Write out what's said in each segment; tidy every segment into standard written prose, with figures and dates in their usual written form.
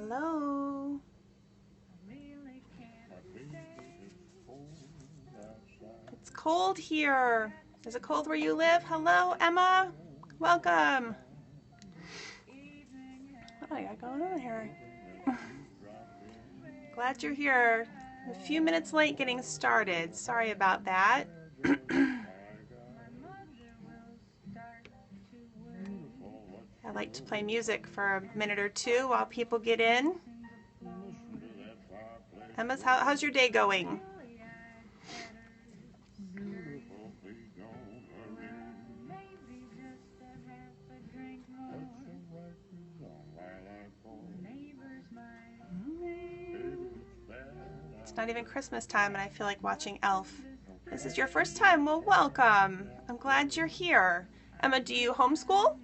Hello. It's cold here. Is it cold where you live? Hello, Emma. Welcome. What do I got going on here? Glad you're here. A few minutes late getting started. Sorry about that. I like to play music for a minute or two while people get in. Emma's, how's your day going? It's not even Christmas time and I feel like watching Elf. This is your first time? Well, welcome. I'm glad you're here. Emma, do you homeschool?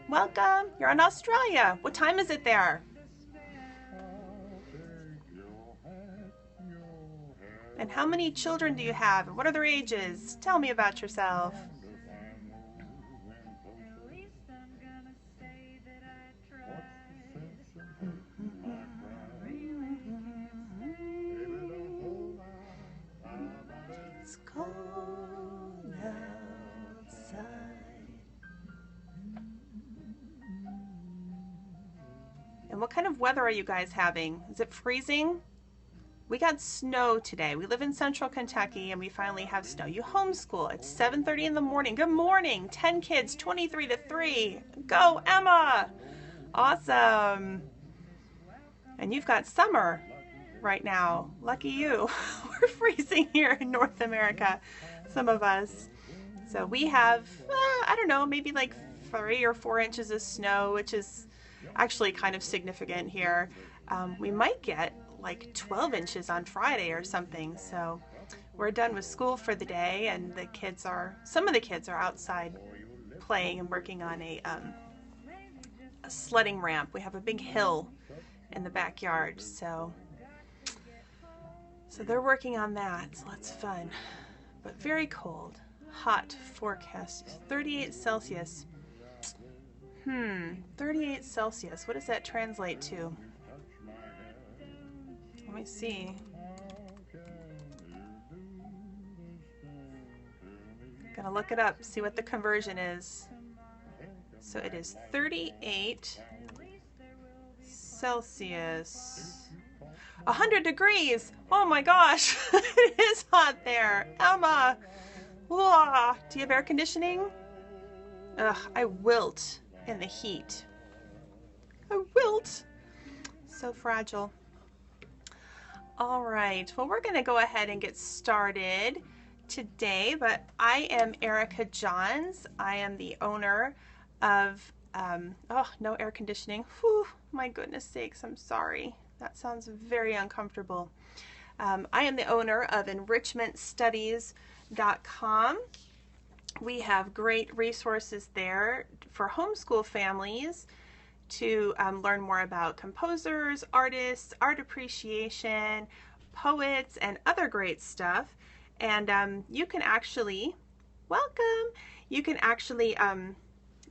Welcome. You're in Australia. What time is it there? And how many children do you have? And what are their ages? Tell me about yourself. It's cold outside. And what kind of weather are you guys having? Is it freezing? We got snow today. We live in central Kentucky and we finally have snow. You homeschool. It's 7:30 in the morning. Good morning. 10 kids, 23 to 3. Go, Emma. Awesome. And you've got summer right now. Lucky you. We're freezing here in North America, some of us. So we have, I don't know, maybe like 3 or 4 inches of snow, which is actually kind of significant here. We might get like 12 inches on Friday or something. So we're done with school for the day and some of the kids are outside playing and working on a sledding ramp. We have a big hill in the backyard. So they're working on that. So that's fun, but very cold. Hot forecast, 38 Celsius. 38 Celsius. What does that translate to? Let me see. Gonna look it up, see what the conversion is. So it is 38 Celsius. 100 degrees. Oh my gosh. It is hot there. Emma. Whoa. Do you have air conditioning? Ugh, I wilt in the heat. I wilt. So fragile. All right, well, we're going to go ahead and get started today, but I am Erica Johns. I am the owner of, oh, no air conditioning. Whew, my goodness sakes, I'm sorry. That sounds very uncomfortable. I am the owner of enrichmentstudies.com. We have great resources there for homeschool families to learn more about composers, artists, art appreciation, poets, and other great stuff. And you can actually, welcome, you can actually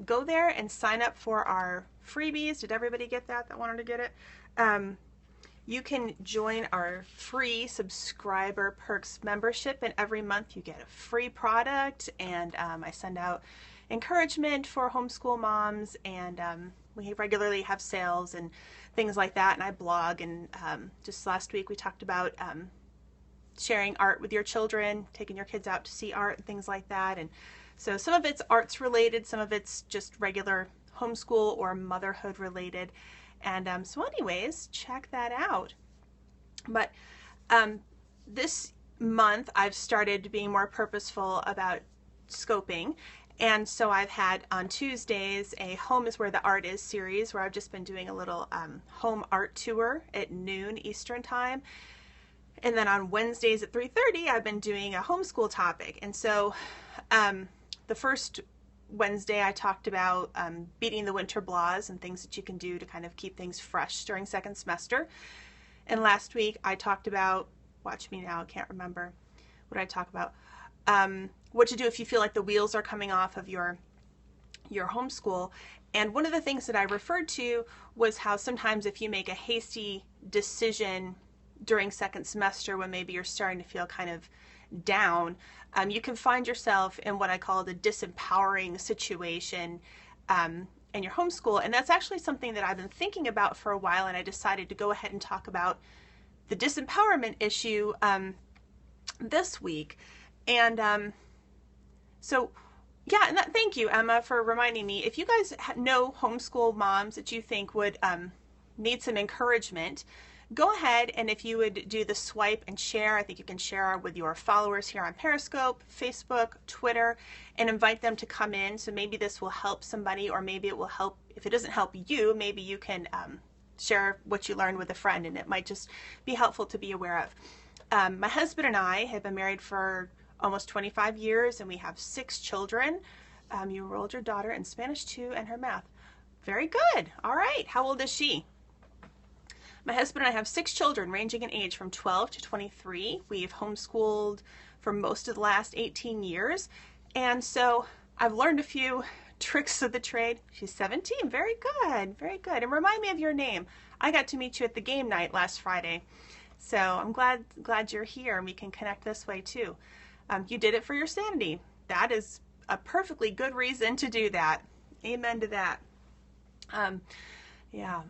go there and sign up for our freebies. Did everybody get that wanted to get it? You can join our free subscriber perks membership, and every month you get a free product, and I send out encouragement for homeschool moms, and we regularly have sales and things like that, and I blog, and just last week we talked about sharing art with your children, taking your kids out to see art and things like that. And so some of it's arts related, some of it's just regular homeschool or motherhood related. And so anyways, check that out. But this month I've started being more purposeful about scoping. And so I've had on Tuesdays a Home is Where the Art Is series where I've just been doing a little home art tour at noon Eastern time. And then on Wednesdays at 3:30 I've been doing a homeschool topic. And so the first Wednesday I talked about beating the winter blahs and things that you can do to kind of keep things fresh during second semester. And last week I talked about, watch me now, I can't remember. What did I talk about? What to do if you feel like the wheels are coming off of your your homeschool. And one of the things that I referred to was how sometimes if you make a hasty decision during second semester when maybe you're starting to feel kind of down, you can find yourself in what I call the disempowering situation in your homeschool. And that's actually something that I've been thinking about for a while, and I decided to go ahead and talk about the disempowerment issue this week. And so yeah, and thank you, Emma, for reminding me. If you guys know homeschool moms that you think would need some encouragement, go ahead, and if you would do the swipe and share, I think you can share with your followers here on Periscope, Facebook, Twitter, and invite them to come in. So maybe this will help somebody, or maybe it will help. If it doesn't help you, maybe you can share what you learned with a friend, and it might just be helpful to be aware of. My husband and I have been married for almost 25 years, and we have 6 children. You enrolled your daughter in Spanish 2 and her math. Very good. All right. How old is she? My husband and I have 6 children ranging in age from 12 to 23. We've homeschooled for most of the last 18 years. And so I've learned a few tricks of the trade. She's 17. Very good. Very good. And remind me of your name. I got to meet you at the game night last Friday. So I'm glad you're here, and we can connect this way too. You did it for your sanity. That is a perfectly good reason to do that. Amen to that. Yeah.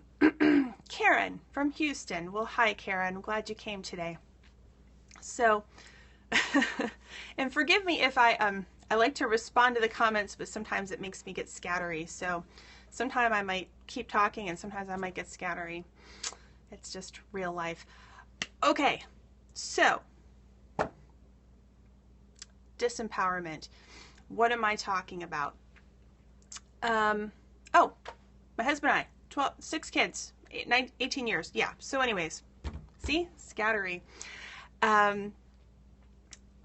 Karen from Houston. Well, hi, Karen. I'm glad you came today. So, and forgive me if I like to respond to the comments, but sometimes it makes me get scattery. So sometimes I might keep talking, and sometimes I might get scattery. It's just real life. Okay. So, disempowerment. What am I talking about? Oh, my husband and I, 6 kids, 18 years. Yeah. So anyways, see, scattery. I'll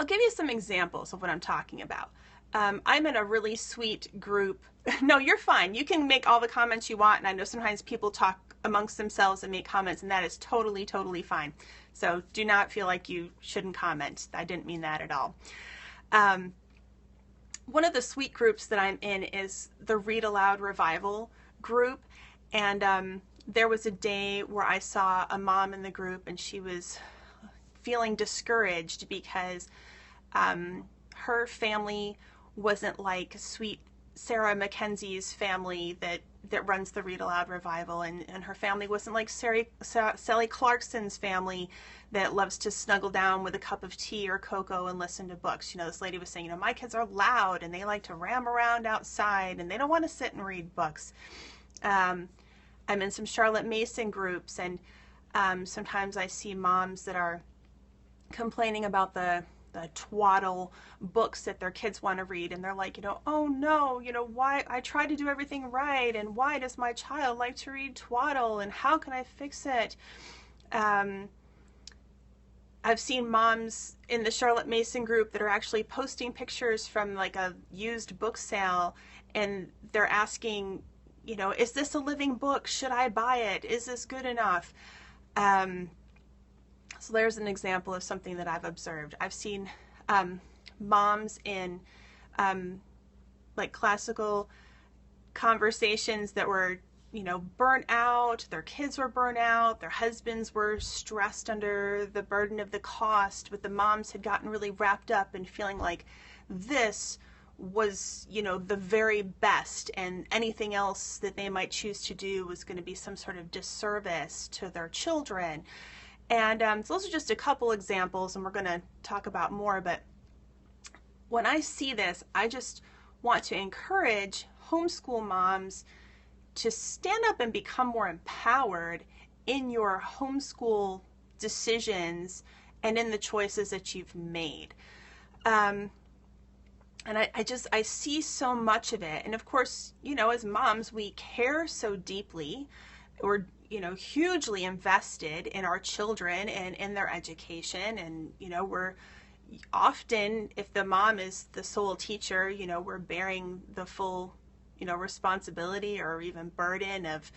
give you some examples of what I'm talking about. I'm in a really sweet group. No, you're fine. You can make all the comments you want. And I know sometimes people talk amongst themselves and make comments, and that is totally, totally fine. So do not feel like you shouldn't comment. I didn't mean that at all. One of the sweet groups that I'm in is the Read Aloud Revival group. And there was a day where I saw a mom in the group, and she was feeling discouraged because her family wasn't like sweet Sarah Mackenzie's family that runs the Read Aloud Revival, and her family wasn't like Sally Clarkson's family that loves to snuggle down with a cup of tea or cocoa and listen to books. You know, this lady was saying, my kids are loud and they like to ram around outside and they don't want to sit and read books. I'm in some Charlotte Mason groups, and sometimes I see moms that are complaining about the twaddle books that their kids want to read, and they're like, oh no, why I try to do everything right, and why does my child like to read twaddle, and how can I fix it? I've seen moms in the Charlotte Mason group that are actually posting pictures from like a used book sale, and they're asking, is this a living book? Should I buy it? Is this good enough? So there's an example of something that I've observed. I've seen moms in like classical conversations that were, burnt out. Their kids were burnt out. Their husbands were stressed under the burden of the cost, but the moms had gotten really wrapped up in feeling like this was, the very best, and anything else that they might choose to do was going to be some sort of disservice to their children. And so those are just a couple examples, and we're going to talk about more. But when I see this, I just want to encourage homeschool moms to stand up and become more empowered in your homeschool decisions and in the choices that you've made. And I see so much of it. And of course, as moms, we care so deeply. We're, hugely invested in our children and in their education. And, we're often, if the mom is the sole teacher, we're bearing the full, responsibility or even burden of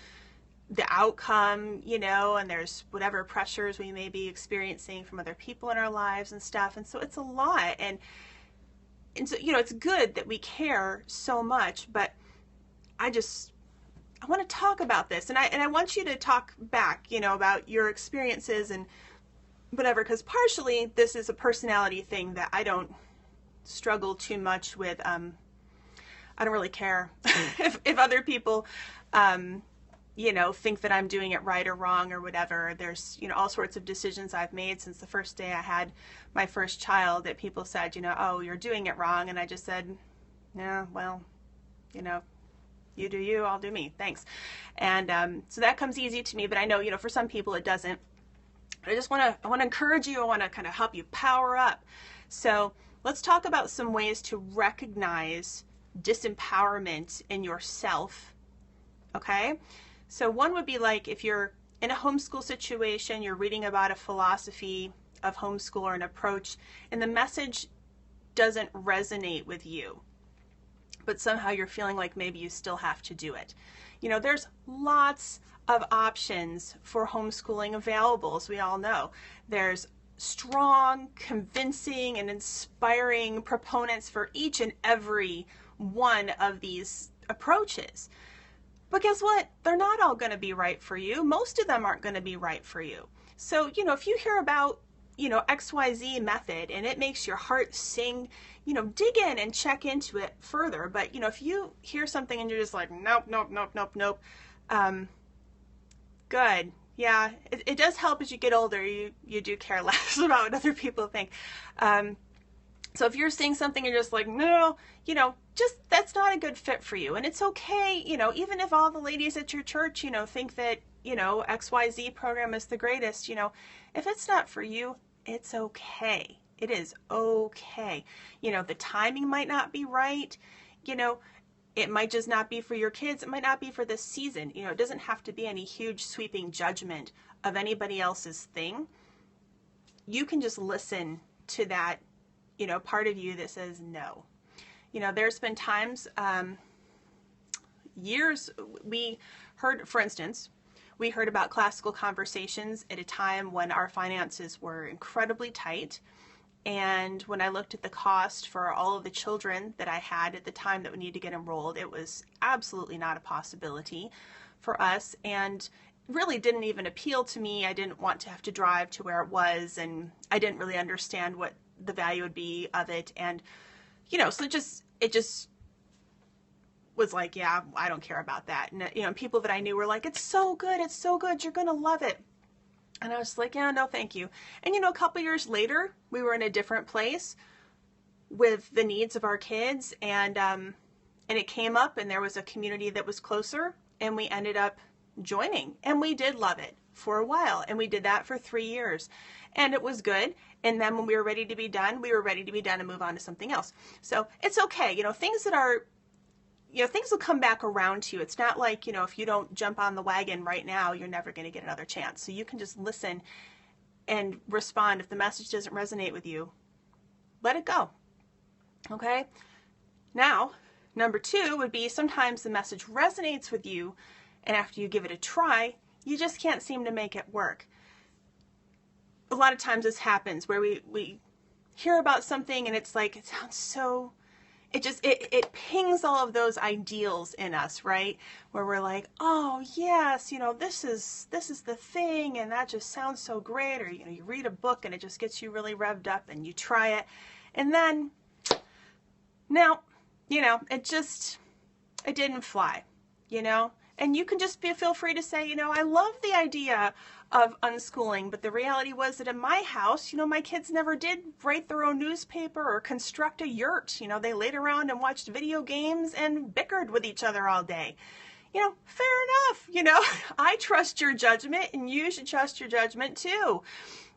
the outcome, and there's whatever pressures we may be experiencing from other people in our lives and stuff. And so it's a lot. And so, it's good that we care so much, but I want to talk about this, and I want you to talk back, about your experiences and whatever, because partially this is a personality thing that I don't struggle too much with. I don't really care if other people, think that I'm doing it right or wrong or whatever. There's, all sorts of decisions I've made since the first day I had my first child that people said, oh, you're doing it wrong. And I just said, yeah, well, you do you, I'll do me. Thanks. And so that comes easy to me, but I know, for some people it doesn't. I want to encourage you. I want to kind of help you power up. So let's talk about some ways to recognize disempowerment in yourself. Okay? So one would be like if you're in a homeschool situation, you're reading about a philosophy of homeschool or an approach, and the message doesn't resonate with you, but somehow you're feeling like maybe you still have to do it. There's lots of options for homeschooling available, as we all know. There's strong, convincing, and inspiring proponents for each and every one of these approaches. But guess what? They're not all going to be right for you. Most of them aren't going to be right for you. So, if you hear about, XYZ method and it makes your heart sing, dig in and check into it further. But, if you hear something and you're just like, nope, nope, nope, nope, nope, good. Yeah, it does help as you get older. You do care less about what other people think. So if you're seeing something and you're just like, no, just that's not a good fit for you. And it's okay, even if all the ladies at your church, think that, XYZ program is the greatest, if it's not for you, it's okay. It is okay. The timing might not be right. It might just not be for your kids. It might not be for this season. It doesn't have to be any huge sweeping judgment of anybody else's thing. You can just listen to that, part of you that says no. There's been times, years, we heard, for instance, we heard about classical conversations at a time when our finances were incredibly tight. And when I looked at the cost for all of the children that I had at the time that we needed to get enrolled, it was absolutely not a possibility for us, and really didn't even appeal to me. I didn't want to have to drive to where it was, and I didn't really understand what the value would be of it. And, so it just was like, yeah, I don't care about that. And, people that I knew were like, it's so good, you're going to love it. And I was like, yeah, no, thank you. And, a couple years later, we were in a different place with the needs of our kids. And it came up, and there was a community that was closer, and we ended up joining. And we did love it for a while. And we did that for 3 years. And it was good. And then when we were ready to be done, and move on to something else. So it's okay. Things that are, things will come back around to you. It's not like, if you don't jump on the wagon right now, you're never going to get another chance. So you can just listen and respond. If the message doesn't resonate with you, let it go. Okay? Now, number 2 would be sometimes the message resonates with you, and after you give it a try, you just can't seem to make it work. A lot of times this happens where we hear about something and it's like, it sounds so... It pings all of those ideals in us, right? Where we're like, oh yes, this is the thing, and that just sounds so great. Or you read a book and it just gets you really revved up, and you try it, and then now, it didn't fly, And you can just feel free to say, I love the idea of unschooling, but the reality was that in my house, my kids never did write their own newspaper or construct a yurt. They laid around and watched video games and bickered with each other all day. Fair enough. I trust your judgment, and you should trust your judgment too.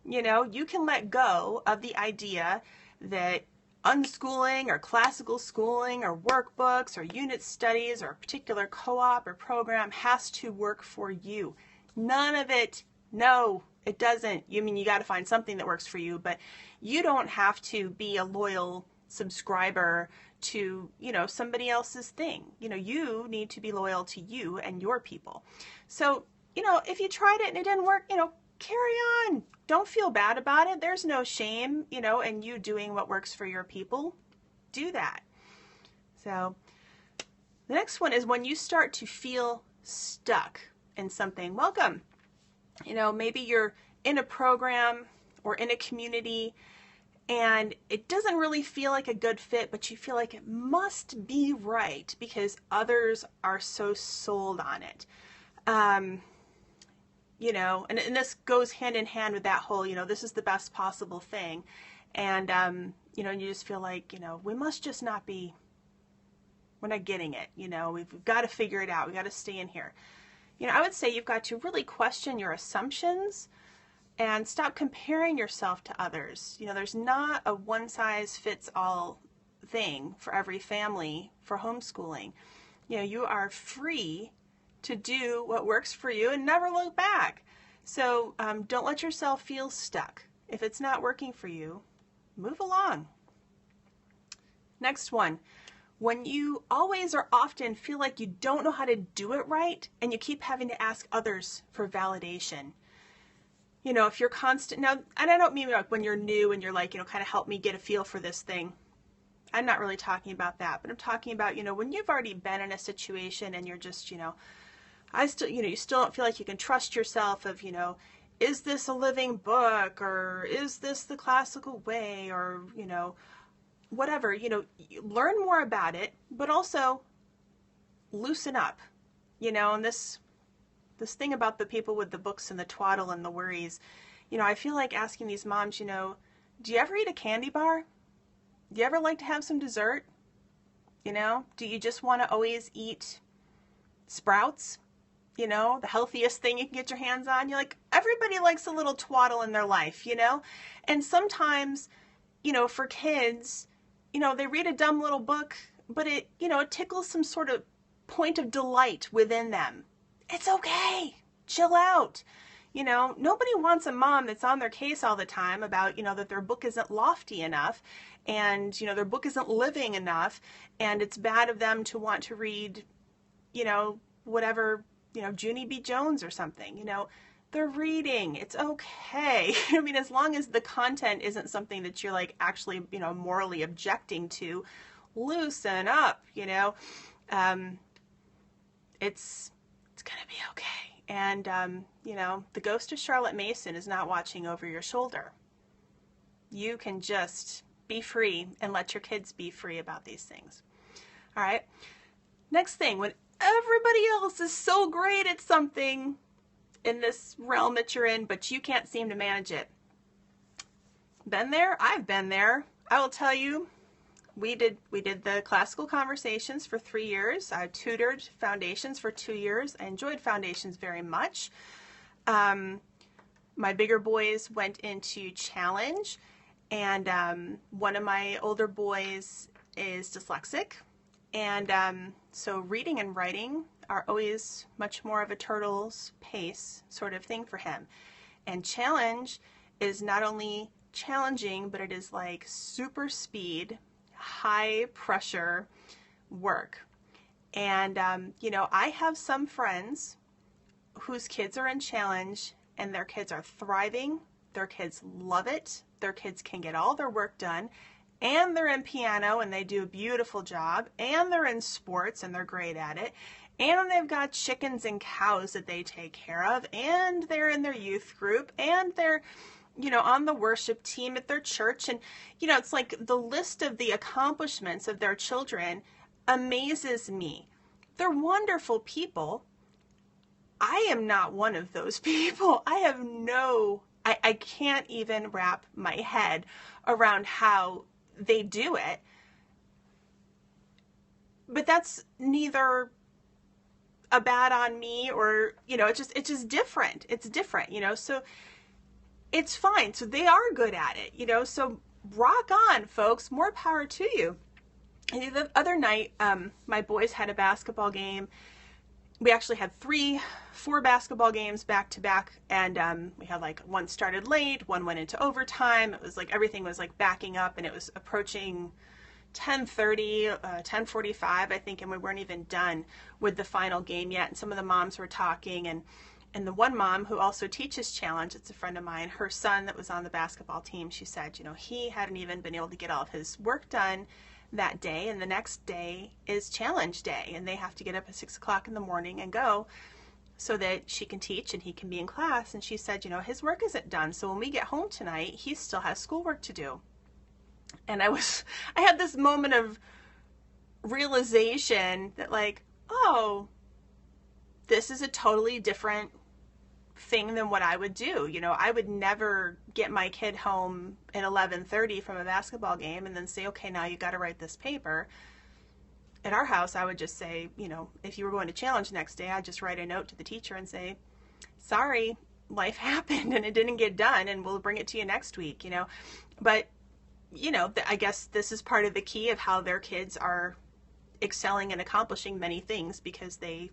You can let go of the idea that unschooling or classical schooling or workbooks or unit studies or a particular co-op or program has to work for you. None of it. No, it doesn't. You got to find something that works for you, but you don't have to be a loyal subscriber to, somebody else's thing. You need to be loyal to you and your people. So, if you tried it and it didn't work, carry on. Don't feel bad about it. There's no shame, in you doing what works for your people. Do that. So The next one is when you start to feel stuck in something. Welcome. Maybe you're in a program or in a community and it doesn't really feel like a good fit, but you feel like it must be right because others are so sold on it. And this goes hand in hand with that whole, this is the best possible thing. And, and you just feel like, we must just not be, we're not getting it. We've got to figure it out. We got to stay in here. I would say you've got to really question your assumptions and stop comparing yourself to others. There's not a one-size-fits-all thing for every family for homeschooling. You are free to do what works for you and never look back. So don't let yourself feel stuck. If it's not working for you, move along. Next one. When you always or often feel like you don't know how to do it right and you keep having to ask others for validation. If you're constant, now, and I don't mean like when you're new and you're like, kind of help me get a feel for this thing. I'm not really talking about that, but I'm talking about, when you've already been in a situation and you're just, you still don't feel like you can trust yourself of, is this a living book or is this the classical way or, whatever, learn more about it, but also loosen up, and this thing about the people with the books and the twaddle and the worries, I feel like asking these moms, do you ever eat a candy bar? Do you ever like to have some dessert? Do you just want to always eat Sprouts? The healthiest thing you can get your hands on? You're like, everybody likes a little twaddle in their life, And sometimes, for kids, they read a dumb little book, but it tickles some sort of point of delight within them. It's okay. Chill out. Nobody wants a mom that's on their case all the time about, that their book isn't lofty enough and, their book isn't living enough and it's bad of them to want to read, whatever, Junie B. Jones or something, they're reading. It's okay. I mean, as long as the content isn't something that you're like actually, morally objecting to, loosen up, it's going to be okay. And, the ghost of Charlotte Mason is not watching over your shoulder. You can just be free and let your kids be free about these things. All right. Next thing, when everybody else is so great at something in this realm that you're in, but you can't seem to manage it. Been there? I've been there. I will tell you, we did the classical conversations for 3 years. I tutored foundations for 2 years. I enjoyed foundations very much. My bigger boys went into challenge, and one of my older boys is dyslexic. And so reading and writing are always much more of a turtle's pace sort of thing for him. And challenge is not only challenging, but it is like super speed, high pressure work. And, I have some friends whose kids are in challenge and their kids are thriving. Their kids love it. Their kids can get all their work done. And they're in piano and they do a beautiful job. And they're in sports and they're great at it. And they've got chickens and cows that they take care of. And they're in their youth group. And they're, on the worship team at their church. And, it's like the list of the accomplishments of their children amazes me. They're wonderful people. I am not one of those people. I can't even wrap my head around how they do it. But that's neither a bad on me or, it's just different. It's different, so it's fine. So they are good at it, so rock on, folks. More power to you. And the other night, my boys had a basketball game. We actually had 4 basketball games back to back, and we had like one started late, one went into overtime. It was like everything was like backing up, and it was approaching 10:30, 10:45, I think, and we weren't even done with the final game yet. And some of the moms were talking, and the one mom who also teaches challenge, it's a friend of mine, her son that was on the basketball team, she said, he hadn't even been able to get all of his work done that day, and the next day is challenge day, and they have to get up at 6 o'clock in the morning and go so that she can teach and he can be in class. And she said, his work isn't done, so when we get home tonight, he still has schoolwork to do. And I had this moment of realization that, like, oh, this is a totally different thing than what I would do. I would never get my kid home at 11:30 from a basketball game and then say, okay, now you got to write this paper. At our house, I would just say, if you were going to challenge next day, I'd just write a note to the teacher and say, sorry, life happened and it didn't get done, and we'll bring it to you next week, But, I guess this is part of the key of how their kids are excelling and accomplishing many things, because they,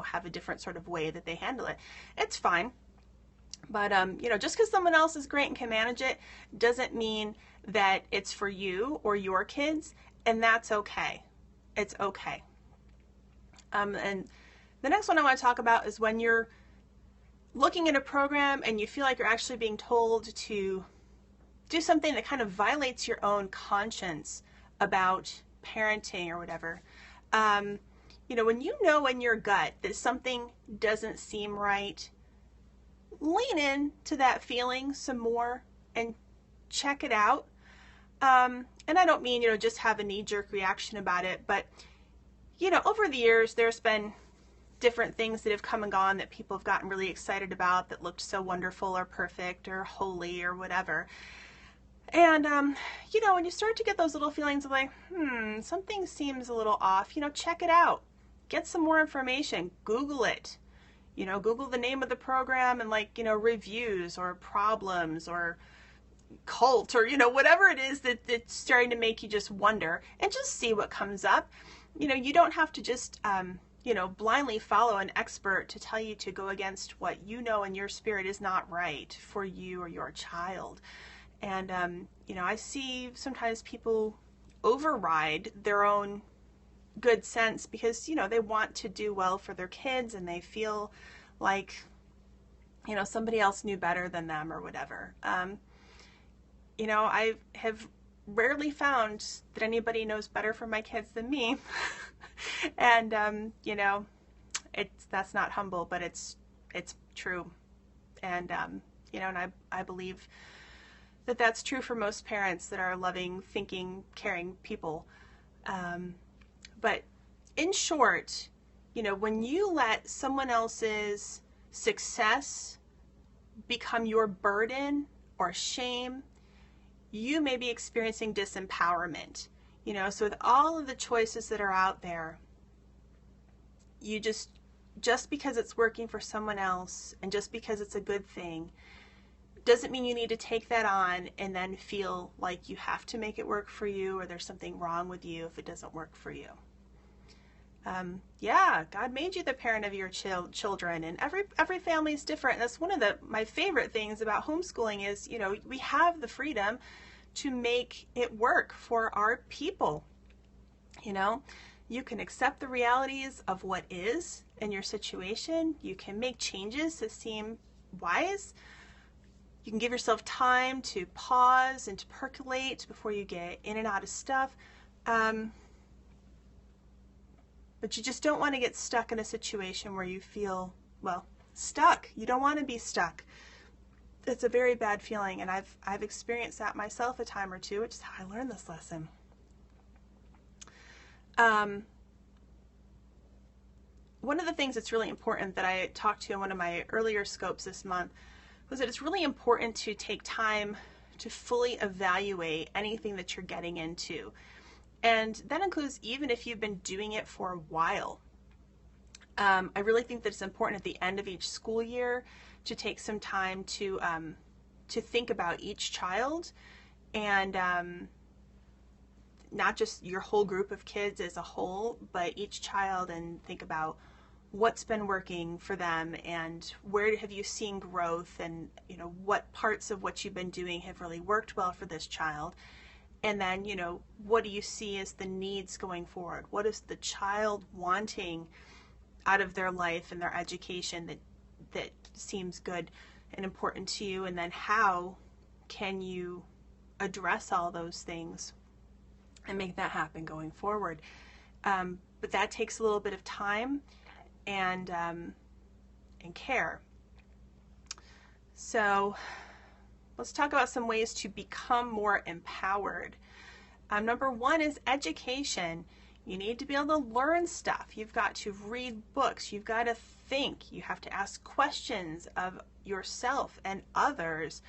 have a different sort of way that they handle it. It's fine. But, just because someone else is great and can manage it doesn't mean that it's for you or your kids, and that's okay. It's okay. And the next one I want to talk about is when you're looking at a program and you feel like you're actually being told to do something that kind of violates your own conscience about parenting or whatever. When you know in your gut that something doesn't seem right, lean in to that feeling some more and check it out. And I don't mean, just have a knee-jerk reaction about it, but, over the years, there's been different things that have come and gone that people have gotten really excited about that looked so wonderful or perfect or holy or whatever. And, when you start to get those little feelings of like, something seems a little off, check it out. Get some more information. Google it. Google the name of the program and reviews or problems or cult or, whatever it is that's starting to make you just wonder, and just see what comes up. You don't have to just, blindly follow an expert to tell you to go against what in your spirit is not right for you or your child. And, I see sometimes people override their own good sense because, they want to do well for their kids and they feel like, somebody else knew better than them or whatever. I have rarely found that anybody knows better for my kids than me. And, that's not humble, but it's true. And, and I believe that that's true for most parents that are loving, thinking, caring people. But in short, when you let someone else's success become your burden or shame, you may be experiencing disempowerment. So with all of the choices that are out there, you just because it's working for someone else and just because it's a good thing, doesn't mean you need to take that on and then feel like you have to make it work for you or there's something wrong with you if it doesn't work for you. God made you the parent of your children, and every family is different. That's one of my favorite things about homeschooling is, we have the freedom to make it work for our people. You can accept the realities of what is in your situation. You can make changes that seem wise. You can give yourself time to pause and to percolate before you get in and out of stuff. But you just don't want to get stuck in a situation where you feel, stuck. You don't want to be stuck. It's a very bad feeling, and I've experienced that myself a time or two, which is how I learned this lesson. One of the things that's really important that I talked to in one of my earlier scopes this month was that it's really important to take time to fully evaluate anything that you're getting into. And that includes even if you've been doing it for a while. I really think that it's important at the end of each school year to take some time to think about each child and not just your whole group of kids as a whole, but each child, and think about what's been working for them and where have you seen growth, and what parts of what you've been doing have really worked well for this child. And then, what do you see as the needs going forward? What is the child wanting out of their life and their education that seems good and important to you? And then how can you address all those things? and make that happen going forward. But that takes a little bit of time and care. So let's talk about some ways to become more empowered. Number one is education. You need to be able to learn stuff. You've got to read books. You've got to think. You have to ask questions of yourself and others.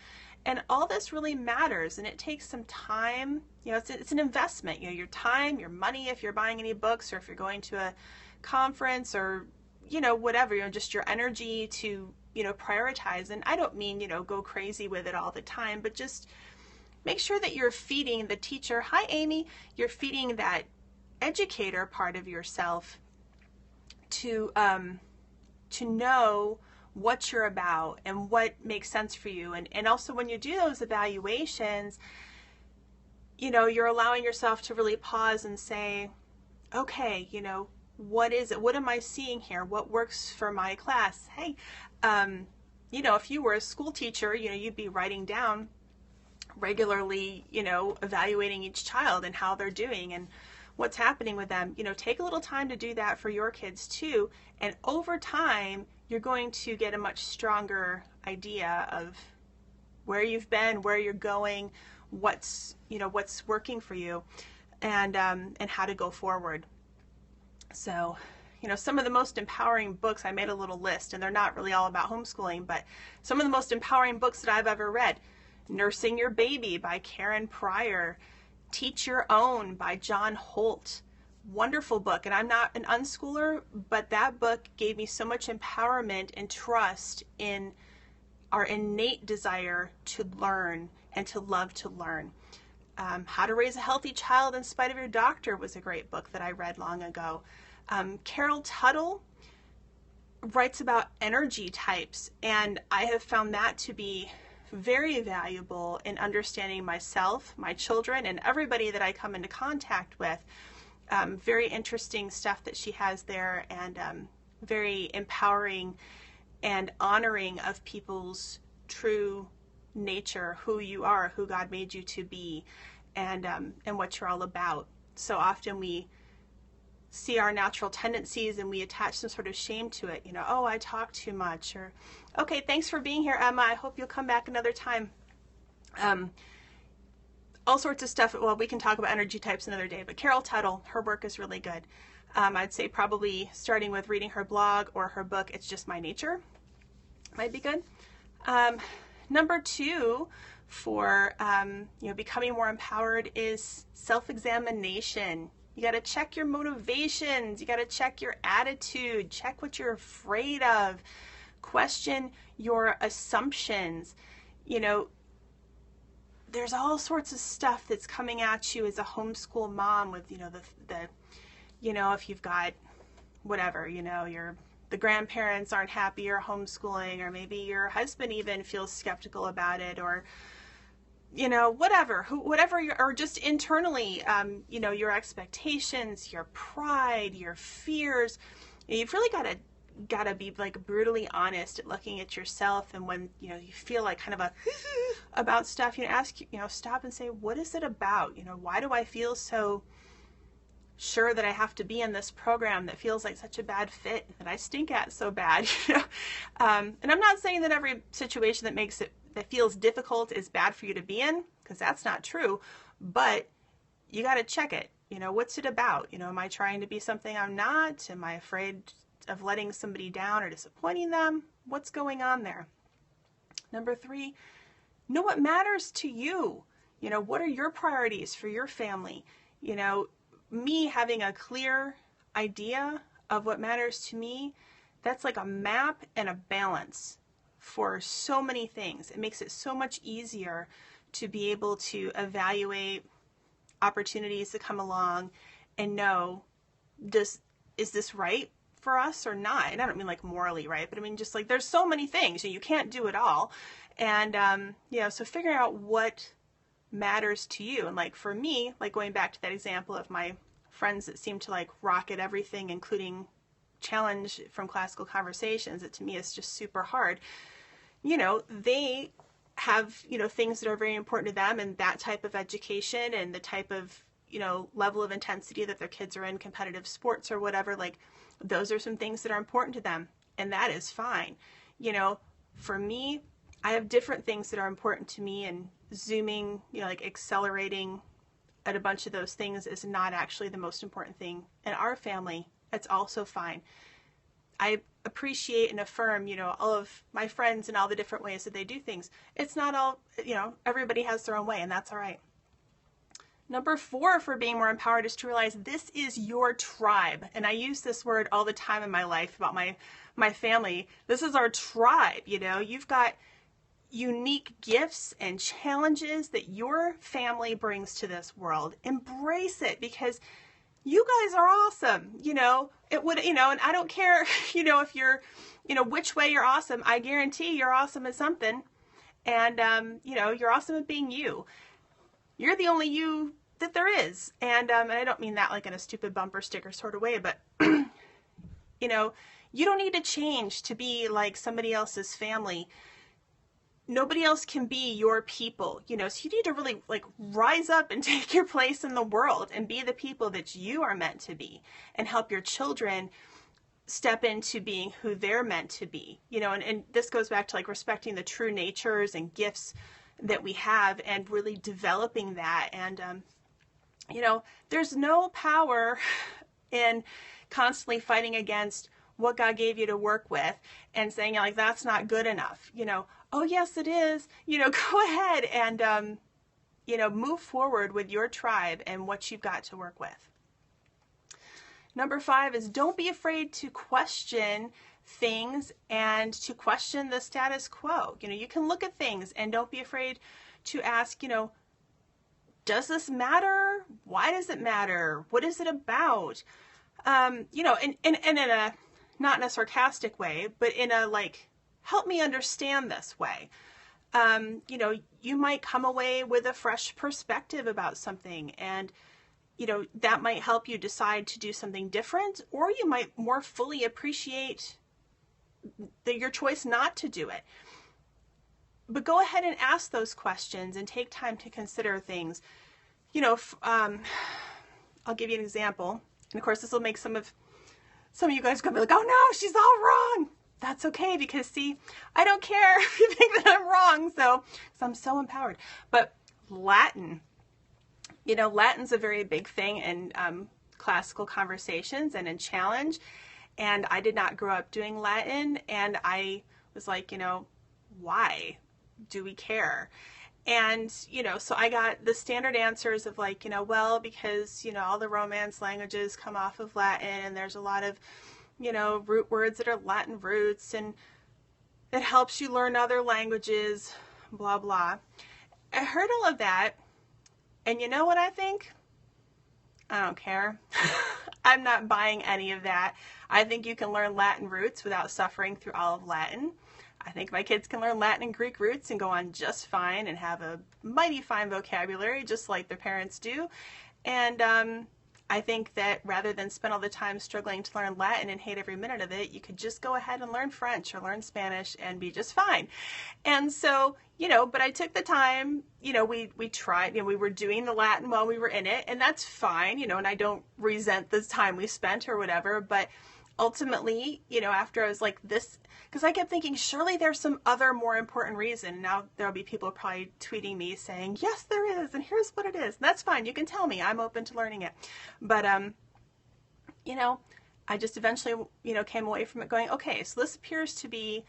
And all this really matters, and it takes some time. It's an investment. Your time, your money, if you're buying any books or if you're going to a conference or, whatever, just your energy to, prioritize. And I don't mean, go crazy with it all the time, but just make sure that you're feeding the teacher. Hi, Amy. You're feeding that educator part of yourself to know what you're about and what makes sense for you. And also when you do those evaluations, you're allowing yourself to really pause and say, okay, what is it? What am I seeing here? What works for my class? Hey, if you were a school teacher, you'd be writing down regularly, evaluating each child and how they're doing and what's happening with them. Take a little time to do that for your kids too. And over time, you're going to get a much stronger idea of where you've been, where you're going, what's working for you, and how to go forward. So, some of the most empowering books, I made a little list, and they're not really all about homeschooling, but some of the most empowering books that I've ever read: Nursing Your Baby by Karen Pryor, Teach Your Own by John Holt. Wonderful book. And I'm not an unschooler, but that book gave me so much empowerment and trust in our innate desire to learn and to love to learn. How to Raise a Healthy Child in Spite of Your Doctor was a great book that I read long ago. Carol Tuttle writes about energy types, and I have found that to be very valuable in understanding myself, my children, and everybody that I come into contact with. Very interesting stuff that she has there, and very empowering and honoring of people's true nature, who you are, who God made you to be, and what you're all about. So often we see our natural tendencies and we attach some sort of shame to it. Oh, I talk too much, or okay, thanks for being here, Emma. I hope you'll come back another time. All sorts of stuff. Well, we can talk about energy types another day, but Carol Tuttle, her work is really good. I'd say probably starting with reading her blog or her book, It's Just My Nature, might be good. Number two for becoming more empowered is self-examination. You got to check your motivations. You got to check your attitude. Check what you're afraid of. Question your assumptions. There's all sorts of stuff that's coming at you as a homeschool mom with, if you've got whatever, the grandparents aren't happy you're homeschooling, or maybe your husband even feels skeptical about it, or, whatever, or just internally, your expectations, your pride, your fears. You've really got to be like brutally honest at looking at yourself. And when you feel like kind of about stuff, stop and say, what is it about? Why do I feel so sure that I have to be in this program that feels like such a bad fit, that I stink at so bad? And I'm not saying that every situation that feels difficult is bad for you to be in, because that's not true, but you got to check it. What's it about? Am I trying to be something I'm not? Am I afraid of letting somebody down or disappointing them? What's going on there? Number three, know what matters to you. What are your priorities for your family? Me having a clear idea of what matters to me, that's like a map and a balance for so many things. It makes it so much easier to be able to evaluate opportunities that come along and know, is this right for us or not? And I don't mean like morally right, but I mean just like there's so many things and you can't do it all. And so figuring out what matters to you. And like for me, like going back to that example of my friends that seem to like rock at everything, including challenge from classical conversations, that to me is just super hard. They have, things that are very important to them, and that type of education and the type of, level of intensity that their kids are in competitive sports or whatever. Like, those are some things that are important to them, and that is fine. For me, I have different things that are important to me, and zooming, like accelerating at a bunch of those things is not actually the most important thing in our family. It's also fine. I appreciate and affirm, all of my friends and all the different ways that they do things. It's not all, everybody has their own way, and that's all right. Number 4 for being more empowered is to realize this is your tribe. And I use this word all the time in my life about my family. This is our tribe. You've got unique gifts and challenges that your family brings to this world. Embrace it, because you guys are awesome. It would, and I don't care, if you're, which way you're awesome. I guarantee you're awesome at something. And, you're awesome at being you. You're the only you that there is. And I don't mean that like in a stupid bumper sticker sort of way, but, you don't need to change to be like somebody else's family. Nobody else can be your people, so you need to really like rise up and take your place in the world and be the people that you are meant to be, and help your children step into being who they're meant to be, and this goes back to like respecting the true natures and gifts that we have and really developing that. And, there's no power in constantly fighting against what God gave you to work with and saying like, that's not good enough, oh yes, it is, go ahead and, move forward with your tribe and what you've got to work with. Number 5 is don't be afraid to question things and to question the status quo. You can look at things and don't be afraid to ask, does this matter? Why does it matter? What is it about? And in a, not in a sarcastic way, but in a like, help me understand this way. You might come away with a fresh perspective about something, and that might help you decide to do something different, or you might more fully appreciate your choice not to do it. But go ahead and ask those questions and take time to consider things. I'll give you an example. And of course, this will make some of you guys go be like, oh no, she's all wrong. That's okay, because see, I don't care if you think that I'm wrong, so I'm so empowered. But Latin, Latin's a very big thing in classical conversations and in challenge. And I did not grow up doing Latin, and I was like, why do we care? And, so I got the standard answers of like, well, because, all the Romance languages come off of Latin, and there's a lot of, root words that are Latin roots, and it helps you learn other languages, blah, blah. I heard all of that, and you know what I think? I don't care. I'm not buying any of that. I think you can learn Latin roots without suffering through all of Latin. I think my kids can learn Latin and Greek roots and go on just fine and have a mighty fine vocabulary, just like their parents do. And I think that rather than spend all the time struggling to learn Latin and hate every minute of it, you could just go ahead and learn French or learn Spanish and be just fine. And so, but I took the time, we tried, we were doing the Latin while we were in it, and that's fine, and I don't resent the time we spent or whatever, but ultimately, after I was like this, because I kept thinking, surely there's some other more important reason. Now there'll be people probably tweeting me saying, yes, there is, and here's what it is. And that's fine. You can tell me. I'm open to learning it. But, I just eventually, came away from it going, okay, so this appears to be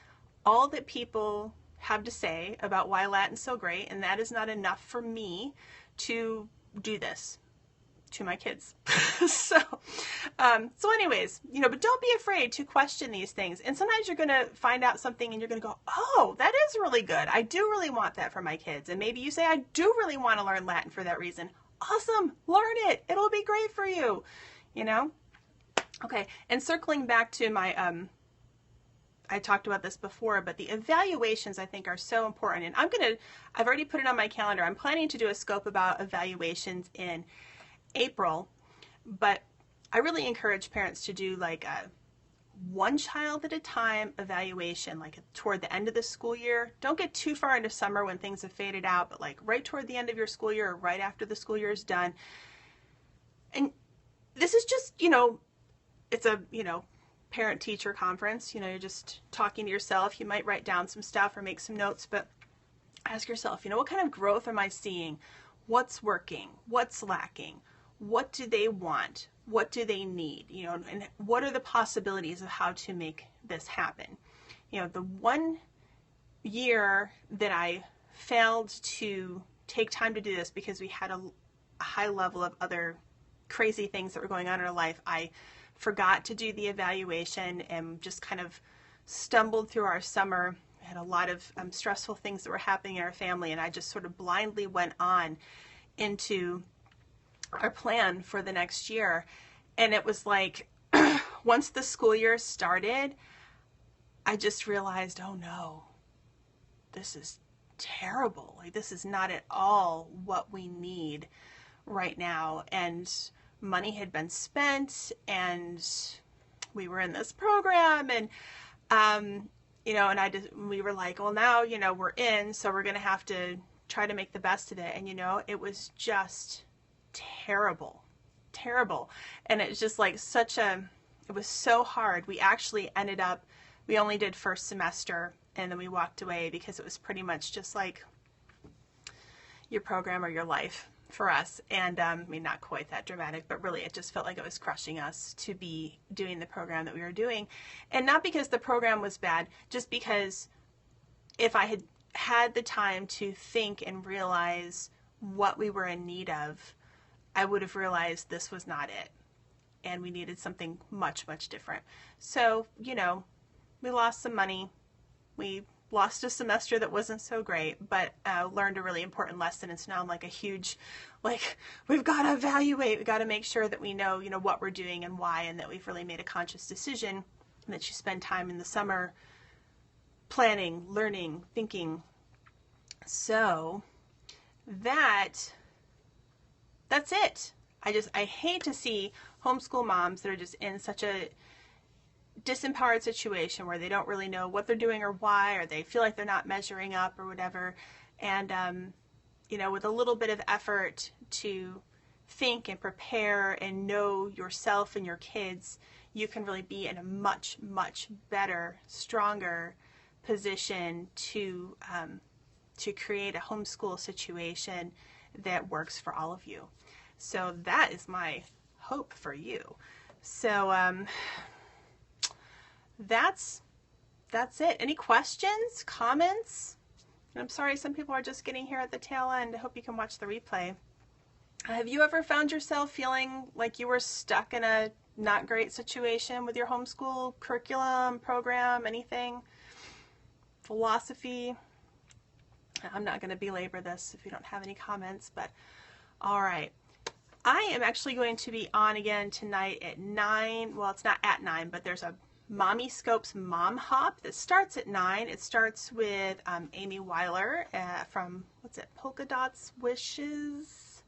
all that people have to say about why Latin's so great, and that is not enough for me to do this to my kids. So anyways, but don't be afraid to question these things. And sometimes you're going to find out something and you're going to go, oh, that is really good. I do really want that for my kids. And maybe you say, I do really want to learn Latin for that reason. Awesome. Learn it. It'll be great for you. Okay. And circling back to my, I talked about this before, but the evaluations I think are so important. And I've already put it on my calendar. I'm planning to do a scope about evaluations in April, but I really encourage parents to do like a one child at a time evaluation, like toward the end of the school year. Don't get too far into summer when things have faded out, but like right toward the end of your school year or right after the school year is done. And this is just, it's a, parent-teacher conference. You're just talking to yourself. You might write down some stuff or make some notes, but ask yourself, what kind of growth am I seeing? What's working? What's lacking? What do they want? What do they need? And what are the possibilities of how to make this happen? The one year that I failed to take time to do this because we had a high level of other crazy things that were going on in our life, I forgot to do the evaluation and just kind of stumbled through our summer. We had a lot of stressful things that were happening in our family, and I just sort of blindly went on into our plan for the next year. And it was like, once the school year started, I just realized, oh no, this is terrible. Like, this is not at all what we need right now. And money had been spent, and we were in this program, and and we were like, well, now we're in, so we're gonna have to try to make the best of it. And it was just terrible. And it's just like it was so hard. We actually we only did first semester, and then we walked away because it was pretty much just like your program or your life for us. And not quite that dramatic, but really it just felt like it was crushing us to be doing the program that we were doing. And not because the program was bad, just because if I had had the time to think and realize what we were in need of, I would have realized this was not it, and we needed something much, much different. So, we lost some money. We lost a semester that wasn't so great, but learned a really important lesson. And so now I'm like a huge, we've got to evaluate. We've got to make sure that we know, what we're doing and why, and that we've really made a conscious decision, and that you spend time in the summer planning, learning, thinking. So that's it. I hate to see homeschool moms that are just in such a disempowered situation where they don't really know what they're doing or why, or they feel like they're not measuring up or whatever. And, with a little bit of effort to think and prepare and know yourself and your kids, you can really be in a much, much better, stronger position to create a homeschool situation that works for all of you. So that is my hope for you. So that's it. Any questions, comments? And I'm sorry, some people are just getting here at the tail end. I hope you can watch the replay. Have you ever found yourself feeling like you were stuck in a not great situation with your homeschool curriculum, program, anything? Philosophy? I'm not going to belabor this if you don't have any comments, but all right. I am actually going to be on again tonight at 9. Well, it's not at 9, but there's a Mommy Scopes Mom Hop that starts at 9. It starts with Amy Weiler from, Polka Dots Wishes?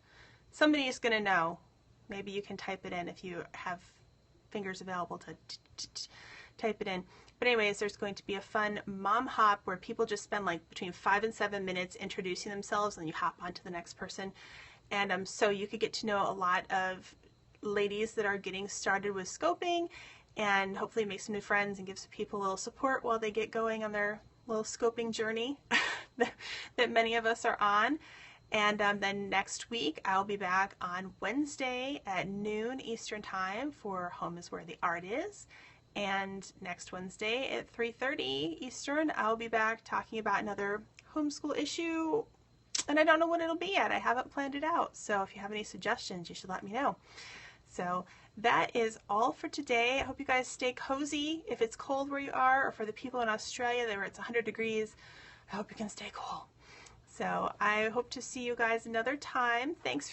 Somebody is going to know. Maybe you can type it in if you have fingers available to type it in. But anyways, there's going to be a fun mom hop where people just spend between 5 and 7 minutes introducing themselves, and you hop on to the next person. And so you could get to know a lot of ladies that are getting started with scoping, and hopefully make some new friends and give some people a little support while they get going on their little scoping journey that many of us are on. And then next week, I'll be back on Wednesday at noon Eastern Time for Home is Where the Art Is. And next Wednesday at 3:30 Eastern, I'll be back talking about another homeschool issue. And I don't know what it'll be yet. I haven't planned it out. So if you have any suggestions, you should let me know. So that is all for today. I hope you guys stay cozy if it's cold where you are, or for the people in Australia where it's 100 degrees, I hope you can stay cool. So I hope to see you guys another time. Thanks for